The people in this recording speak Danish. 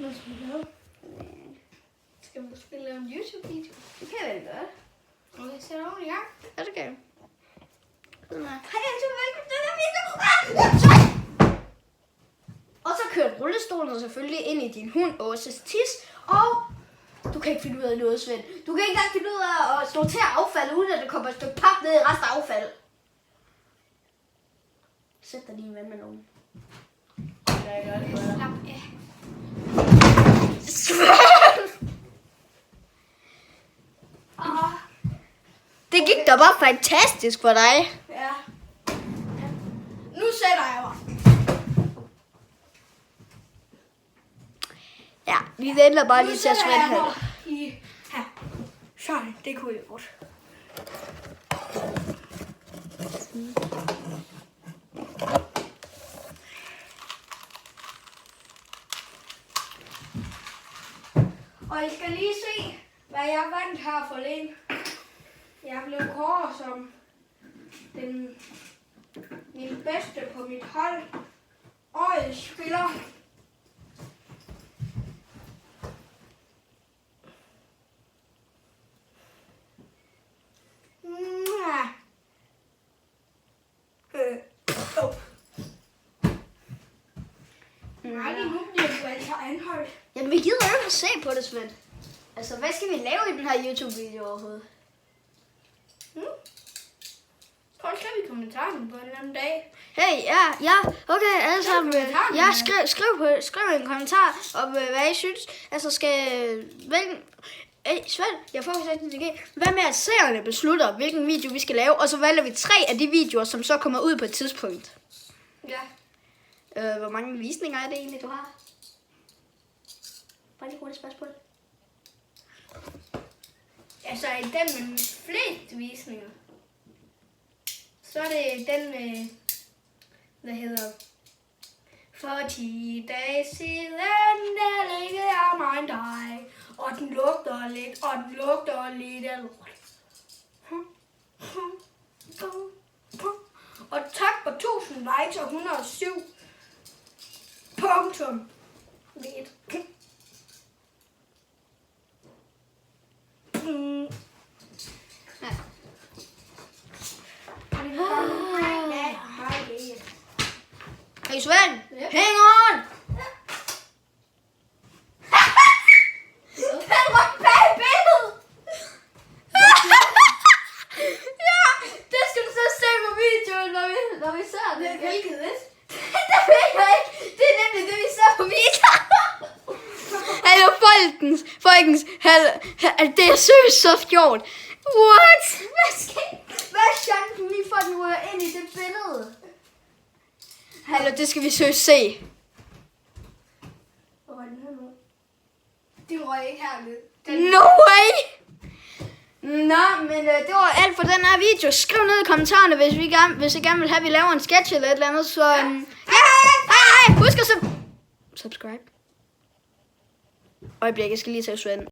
Hvad skal vi lave? Skal vi måske lave en YouTube-video? Det kan jeg vel gøre. Okay, så er det i gang. Ja, det kan jeg. Hej, jeg er velkommen til den video. Og så kørte rullestolen selvfølgelig ind i din hund Åses tis. Og du kan ikke finde ud af noget, Svend. Du kan ikke engang finde ud af at sortere affald, uden at der kommer et stykke pap ned i resten af affald. Sæt dig lige en vandmelon. Slap af. Det gik da bare fantastisk for dig. Ja. Nu sætter jeg mig. Ja, vi venter bare Nu lige til at sætter Svend jeg her. mig i her. Sådan, det kunne jeg godt. Og I skal lige se, hvad jeg vandt her forleden. Jeg blev kåret som min bedste på mit hold. Årets spiller. Nej, nu bliver du altså anholdt. Jamen, vi gider jo ikke at se på det, Svend. Altså, hvad skal vi lave i den her YouTube-video overhovedet? Prøv at skrive i kommentarerne på en anden dag. Hey, ja, okay, alle sammen. kommentarerne. Ja, skriv en kommentar om, hvad I synes. Altså, Svend, jeg får faktisk en idé. Hvad med, at seerne beslutter, hvilken video vi skal lave, og så vælger vi 3 af de videoer, som så kommer ud på et tidspunkt. Ja. Hvor mange visninger er det egentlig, du har? Bare lige hurtigt spørgsmål. Altså, i den med flest visninger. Så er det den med, hvad hedder, for 10 dage siden, der liggede jeg mig en dig, og den lugter lidt, og den lugter lidt af lort. Og tak for 1000 likes og 107 punktum lidt. Hey Svend, Ja. hang on! Den var bag billedet! Ja, det skal du så se på videoen, når vi ser det. Hvilket det? Det ved jeg ikke. Det er nemlig det, vi ser på videoen. Hallo, folkens. Det er seriøst så fjort. What? Hvad er chancen lige for, at den rører ind i det billede? Hallo, det skal vi seriøst se. Hvor var den her nu? Det røg ikke herned. No way! Nå, men det var alt for den her video. Skriv ned i kommentarerne, hvis I gerne vil have, at vi laver en sketch eller et eller andet. Så hej! Husk at subscribe. Øjeblik, jeg skal lige tage Svend.